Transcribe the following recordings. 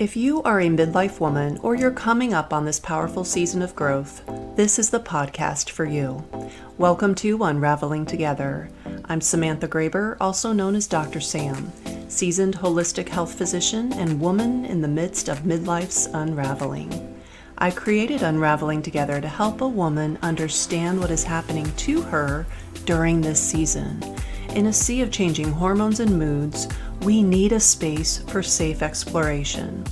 If you are a midlife woman or you're coming up on this powerful season of growth, this is the podcast for you. Welcome to Unraveling Together. I'm Samantha Graber, also known as Dr. Sam, seasoned holistic health physician and woman in the midst of midlife's unraveling. I created Unraveling Together to help a woman understand what is happening to her during this season. In a sea of changing hormones and moods, we need a space for safe exploration,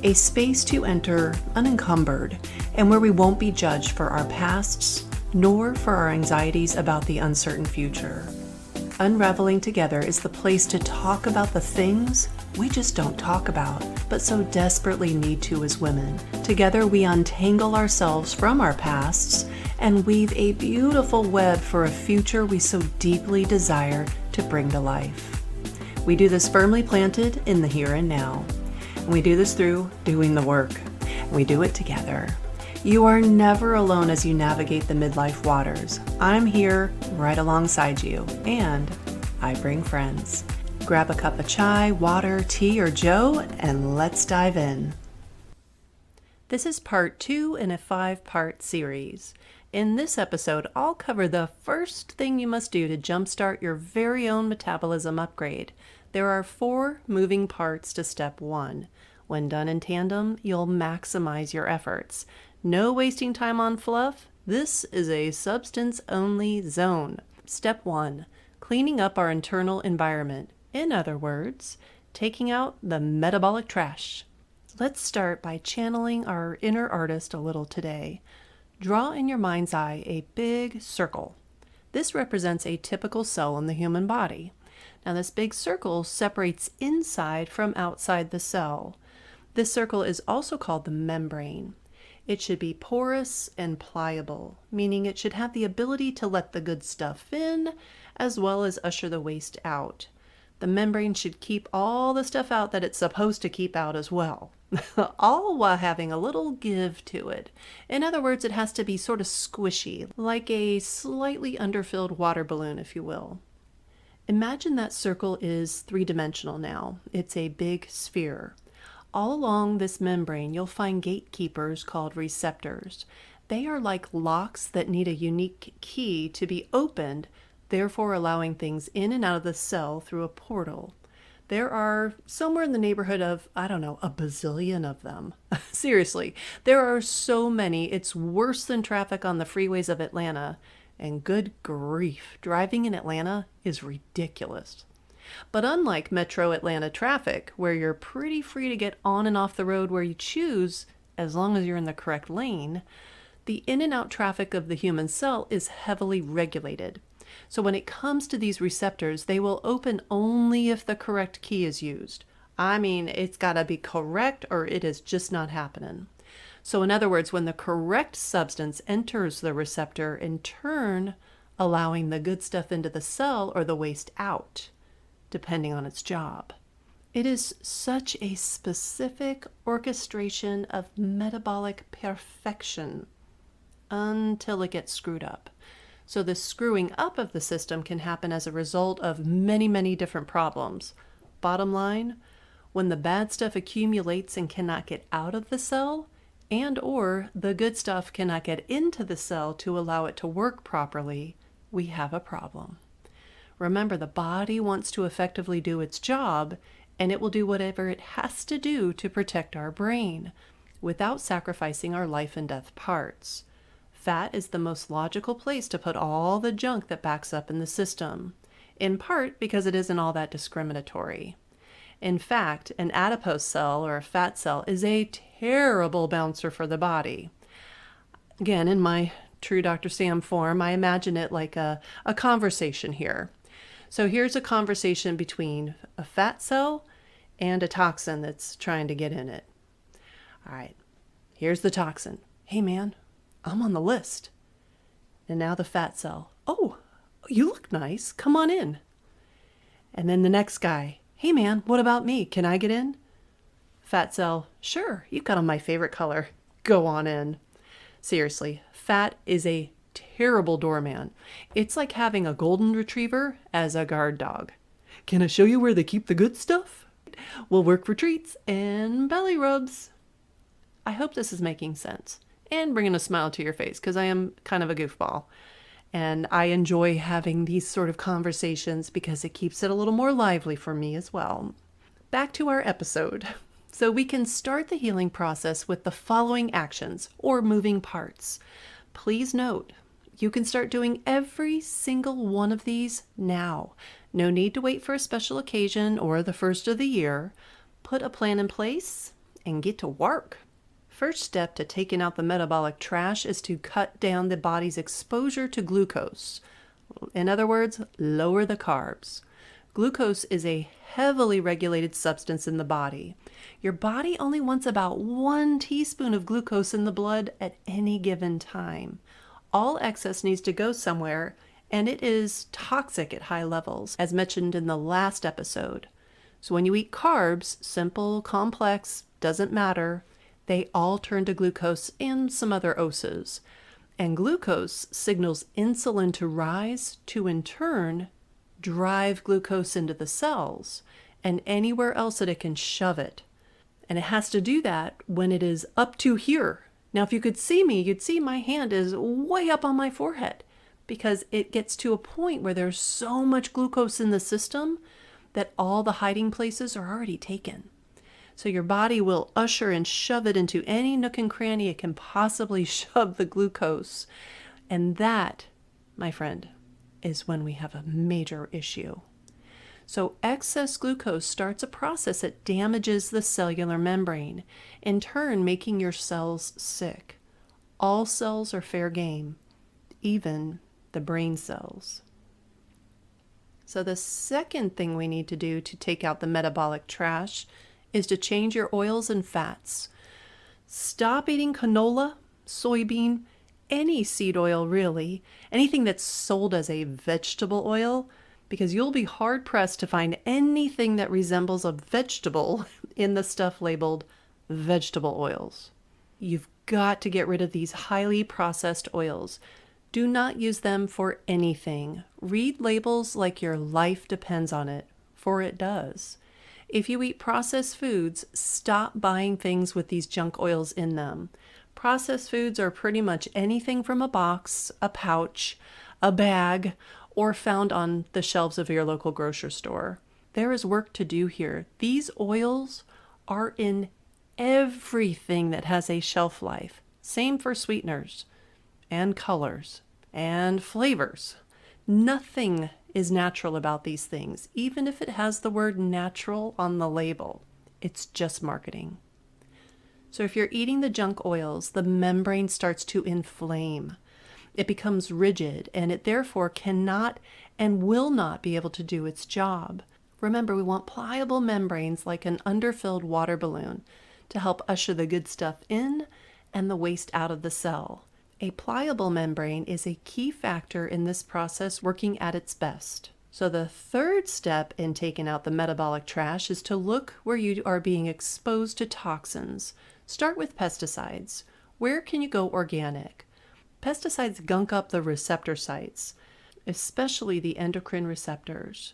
a space to enter unencumbered and where we won't be judged for our pasts nor for our anxieties about the uncertain future. Unraveling Together is the place to talk about the things we just don't talk about, but so desperately need to as women. Together we untangle ourselves from our pasts and weave a beautiful web for a future we so deeply desire to bring to life. We do this firmly planted in the here and now. And we do this through doing the work. And we do it together. You are never alone as you navigate the midlife waters. I'm here right alongside you, and I bring friends. Grab a cup of chai, water, tea, or joe, and let's dive in. This is part 2 in a 5-part series. In this episode, I'll cover the first thing you must do to jumpstart your very own metabolism upgrade. There are 4 moving parts to step 1. When done in tandem, you'll maximize your efforts. No wasting time on fluff. This is a substance-only zone. Step 1, cleaning up our internal environment. In other words, taking out the metabolic trash. Let's start by channeling our inner artist a little today. Draw in your mind's eye a big circle. This represents a typical cell in the human body. Now this big circle separates inside from outside the cell. This circle is also called the membrane. It should be porous and pliable, meaning it should have the ability to let the good stuff in as well as usher the waste out. The membrane should keep all the stuff out that it's supposed to keep out as well, all while having a little give to it. In other words, it has to be sort of squishy, like a slightly underfilled water balloon, if you will. Imagine that circle is 3-dimensional now. It's a big sphere. All along this membrane, you'll find gatekeepers called receptors. They are like locks that need a unique key to be opened, therefore allowing things in and out of the cell through a portal. There are somewhere in the neighborhood of, a bazillion of them. Seriously, there are so many, it's worse than traffic on the freeways of Atlanta. And good grief, driving in Atlanta is ridiculous. But unlike metro Atlanta traffic, where you're pretty free to get on and off the road where you choose, as long as you're in the correct lane, the in and out traffic of the human cell is heavily regulated. So when it comes to these receptors, they will open only if the correct key is used. It's gotta be correct or it is just not happening. So in other words, when the correct substance enters the receptor, in turn, allowing the good stuff into the cell or the waste out, depending on its job. It is such a specific orchestration of metabolic perfection until it gets screwed up. So the screwing up of the system can happen as a result of many, many different problems. Bottom line, when the bad stuff accumulates and cannot get out of the cell, and or the good stuff cannot get into the cell to allow it to work properly, we have a problem. Remember, the body wants to effectively do its job, and it will do whatever it has to do to protect our brain without sacrificing our life and death parts. Fat is the most logical place to put all the junk that backs up in the system, in part because it isn't all that discriminatory. In fact, an adipose cell or a fat cell is a terrible bouncer for the body. Again, in my true Dr. Sam form, I imagine it like a conversation here. So here's a conversation between a fat cell and a toxin that's trying to get in it. All right, here's the toxin. Hey man, I'm on the list. And now the fat cell. Oh, you look nice. Come on in. And then the next guy. Hey man, what about me? Can I get in? Fat cell. Sure, you've got on my favorite color. Go on in. Seriously, fat is a terrible doorman. It's like having a golden retriever as a guard dog. Can I show you where they keep the good stuff? will work for treats and belly rubs. I hope this is making sense and bringing a smile to your face, because I am kind of a goofball. And I enjoy having these sort of conversations because it keeps it a little more lively for me as well. Back to our episode. So we can start the healing process with the following actions or moving parts. Please note, you can start doing every single one of these now. No need to wait for a special occasion or the first of the year. Put a plan in place and get to work. First step to taking out the metabolic trash is to cut down the body's exposure to glucose. In other words, lower the carbs. Glucose is a heavily regulated substance in the body. Your body only wants about 1 teaspoon of glucose in the blood at any given time. All excess needs to go somewhere, and it is toxic at high levels, as mentioned in the last episode. So when you eat carbs, simple, complex, doesn't matter, they all turn to glucose and some other oses. And glucose signals insulin to rise to, in turn, drive glucose into the cells and anywhere else that it can shove it. And it has to do that when it is up to here. Now, if you could see me, you'd see my hand is way up on my forehead because it gets to a point where there's so much glucose in the system that all the hiding places are already taken. So your body will usher and shove it into any nook and cranny it can possibly shove the glucose. And that, my friend, is when we have a major issue. So excess glucose starts a process that damages the cellular membrane, in turn making your cells sick. All cells are fair game, even the brain cells. So the second thing we need to do to take out the metabolic trash is to change your oils and fats. Stop eating canola, soybean, any seed oil really, anything that's sold as a vegetable oil, because you'll be hard pressed to find anything that resembles a vegetable in the stuff labeled vegetable oils. You've got to get rid of these highly processed oils. Do not use them for anything. Read labels like your life depends on it, for it does. If you eat processed foods, stop buying things with these junk oils in them. Processed foods are pretty much anything from a box, a pouch, a bag, or found on the shelves of your local grocery store. There is work to do here. These oils are in everything that has a shelf life. Same for sweeteners and colors and flavors. Nothing is natural about these things, even if it has the word natural on the label. It's just marketing. So if you're eating the junk oils, the membrane starts to inflame. It becomes rigid, and it therefore cannot and will not be able to do its job. Remember, we want pliable membranes like an underfilled water balloon to help usher the good stuff in and the waste out of the cell. A pliable membrane is a key factor in this process working at its best. So the third step in taking out the metabolic trash is to look where you are being exposed to toxins. Start with pesticides. Where can you go organic? Pesticides gunk up the receptor sites, especially the endocrine receptors.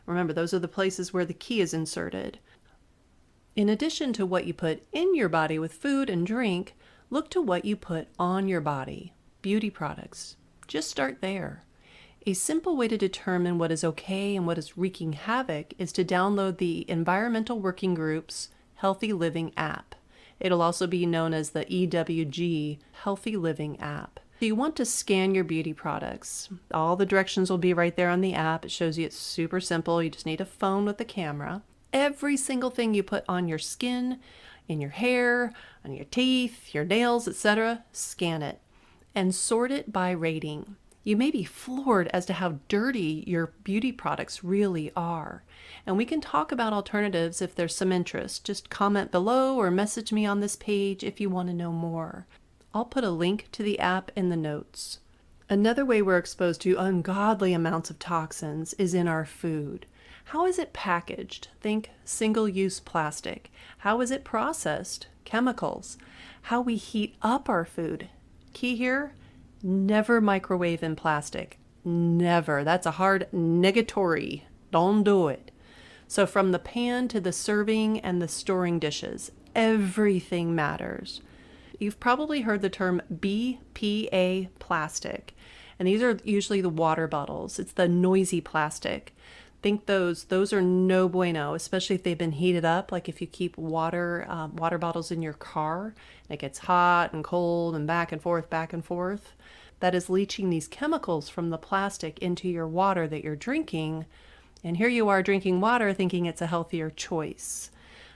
Remember, those are the places where the key is inserted. In addition to what you put in your body with food and drink, look to what you put on your body. Beauty products. Just start there. A simple way to determine what is okay and what is wreaking havoc is to download the Environmental Working Group's Healthy Living app. It'll also be known as the EWG Healthy Living app. So you want to scan your beauty products. All the directions will be right there on the app. It shows you it's super simple. You just need a phone with a camera. Every single thing you put on your skin, in your hair, on your teeth, your nails, etc., scan it and sort it by rating. You may be floored as to how dirty your beauty products really are. And we can talk about alternatives if there's some interest. Just comment below or message me on this page if you want to know more. I'll put a link to the app in the notes. Another way we're exposed to ungodly amounts of toxins is in our food. How is it packaged? Think single-use plastic. How is it processed? Chemicals. How we heat up our food. Key here, never microwave in plastic. Never. That's a hard negatory. Don't do it. So from the pan to the serving and the storing dishes, everything matters. You've probably heard the term BPA plastic, and these are usually the water bottles. It's the noisy plastic. Think those are no bueno, especially if they've been heated up. Like if you keep water bottles in your car, and it gets hot and cold and back and forth, that is leaching these chemicals from the plastic into your water that you're drinking. And here you are drinking water thinking it's a healthier choice.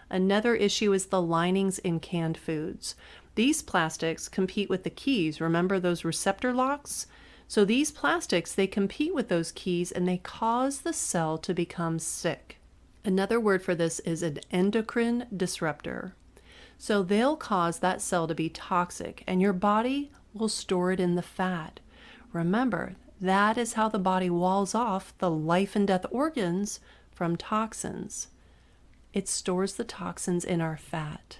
Another issue is the linings in canned foods. These plastics compete with the keys. Remember those receptor locks? So these plastics, they compete with those keys and they cause the cell to become sick. Another word for this is an endocrine disruptor. So they'll cause that cell to be toxic and your body will store it in the fat. Remember, that is how the body walls off the life and death organs from toxins. It stores the toxins in our fat.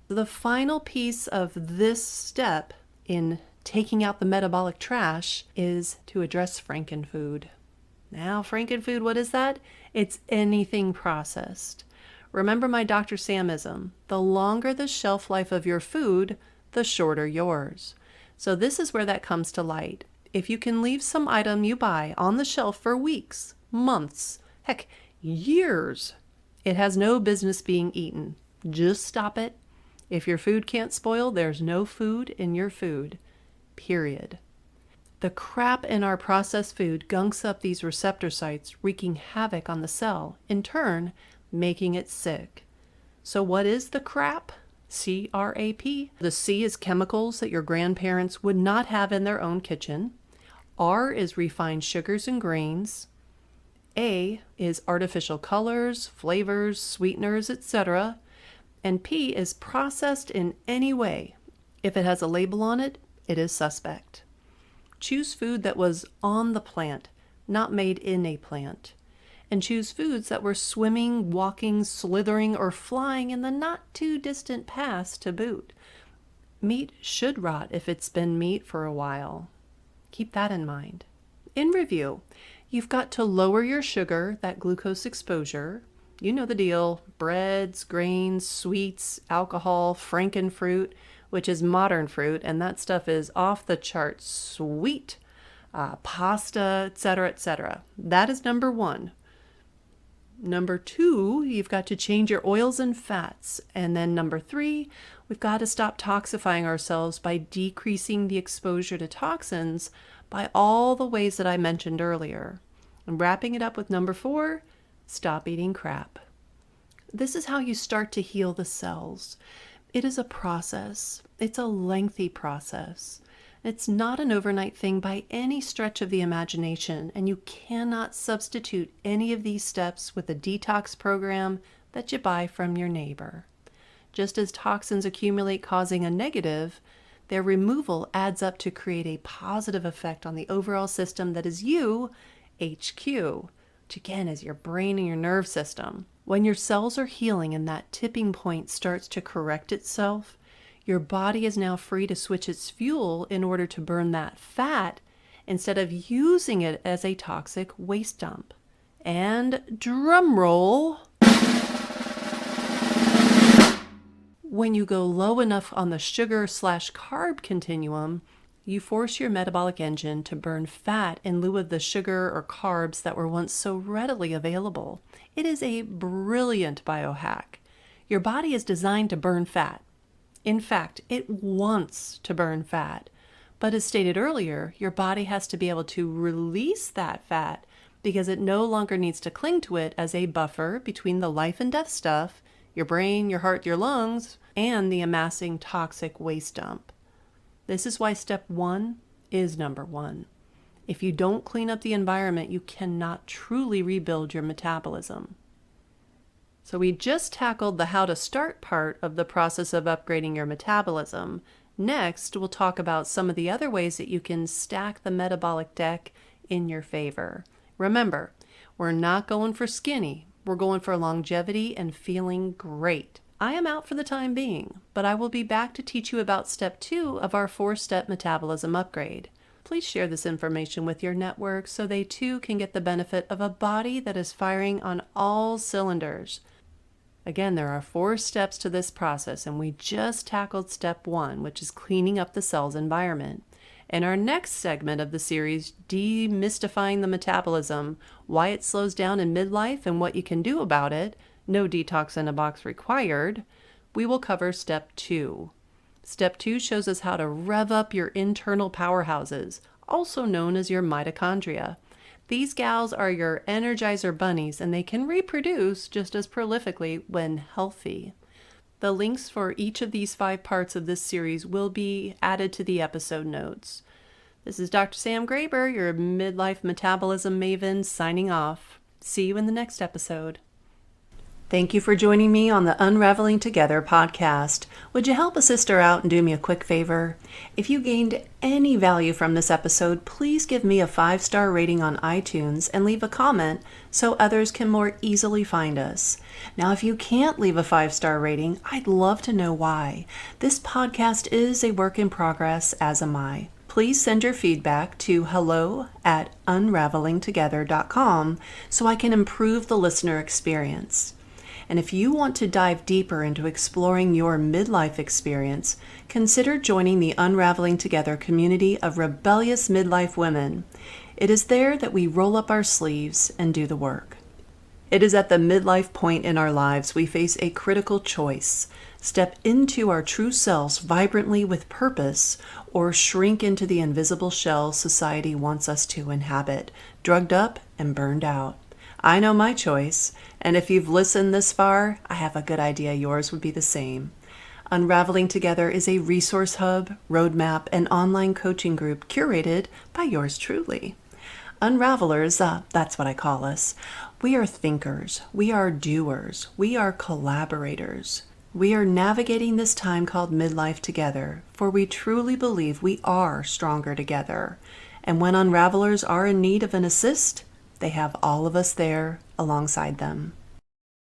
The final piece of this step in taking out the metabolic trash is to address Frankenfood. Now, Frankenfood, what is that? It's anything processed. Remember my Dr. Samism, the longer the shelf life of your food, the shorter yours. So this is where that comes to light. If you can leave some item you buy on the shelf for weeks, months, heck, years, it has no business being eaten. Just stop it. If your food can't spoil, there's no food in your food. Period. The crap in our processed food gunks up these receptor sites, wreaking havoc on the cell, in turn, making it sick. So what is the crap? C-R-A-P. The C is chemicals that your grandparents would not have in their own kitchen. R is refined sugars and grains. A is artificial colors, flavors, sweeteners, etc. And P is processed in any way. If it has a label on it, it is suspect. Choose food that was on the plant, not made in a plant. And choose foods that were swimming, walking, slithering, or flying in the not too distant past to boot. Meat should rot if it's been meat for a while. Keep that in mind. In review, you've got to lower your sugar, that glucose exposure. You know the deal. Breads, grains, sweets, alcohol, Frankenfruit, which is modern fruit, and that stuff is off the charts sweet. Pasta, etc., etc. That is number one. Number two, you've got to change your oils and fats. And then number three, we've got to stop toxifying ourselves by decreasing the exposure to toxins by all the ways that I mentioned earlier. And wrapping it up with number four, stop eating crap. This is how you start to heal the cells. It is a process. It's a lengthy process. It's not an overnight thing by any stretch of the imagination, and you cannot substitute any of these steps with a detox program that you buy from your neighbor. Just as toxins accumulate causing a negative, their removal adds up to create a positive effect on the overall system that is you, HQ, which again is your brain and your nerve system. When your cells are healing and that tipping point starts to correct itself, your body is now free to switch its fuel in order to burn that fat instead of using it as a toxic waste dump. And drum roll, when you go low enough on the sugar/carb continuum, you force your metabolic engine to burn fat in lieu of the sugar or carbs that were once so readily available. It is a brilliant biohack. Your body is designed to burn fat. In fact, it wants to burn fat. But as stated earlier, your body has to be able to release that fat because it no longer needs to cling to it as a buffer between the life and death stuff, your brain, your heart, your lungs, and the amassing toxic waste dump. This is why step one is number one. If you don't clean up the environment, you cannot truly rebuild your metabolism. So we just tackled the how to start part of the process of upgrading your metabolism. Next, we'll talk about some of the other ways that you can stack the metabolic deck in your favor. Remember, we're not going for skinny. We're going for longevity and feeling great. I am out for the time being, but I will be back to teach you about step 2 of our 4-step metabolism upgrade. Please share this information with your network so they too can get the benefit of a body that is firing on all cylinders. Again, there are 4 steps to this process, and we just tackled step 1, which is cleaning up the cell's environment. In our next segment of the series, Demystifying the Metabolism, why it slows down in midlife and what you can do about it, no detox in a box required, we will cover step 2. Step 2 shows us how to rev up your internal powerhouses, also known as your mitochondria. These gals are your energizer bunnies, and they can reproduce just as prolifically when healthy. The links for each of these 5 parts of this series will be added to the episode notes. This is Dr. Sam Graber, your midlife metabolism maven, signing off. See you in the next episode. Thank you for joining me on the Unraveling Together podcast. Would you help a sister out and do me a quick favor? If you gained any value from this episode, please give me a 5-star rating on iTunes and leave a comment so others can more easily find us. Now, if you can't leave a 5-star rating, I'd love to know why. This podcast is a work in progress, as am I. Please send your feedback to hello@unravelingtogether.com so I can improve the listener experience. And if you want to dive deeper into exploring your midlife experience, consider joining the Unraveling Together community of rebellious midlife women. It is there that we roll up our sleeves and do the work. It is at the midlife point in our lives we face a critical choice: step into our true selves vibrantly with purpose, or shrink into the invisible shell society wants us to inhabit, drugged up and burned out. I know my choice, and if you've listened this far, I have a good idea yours would be the same. Unraveling Together is a resource hub, roadmap, and online coaching group curated by yours truly. Unravelers, that's what I call us. We are thinkers, we are doers, we are collaborators. We are navigating this time called midlife together, for we truly believe we are stronger together. And when unravelers are in need of an assist, they have all of us there alongside them.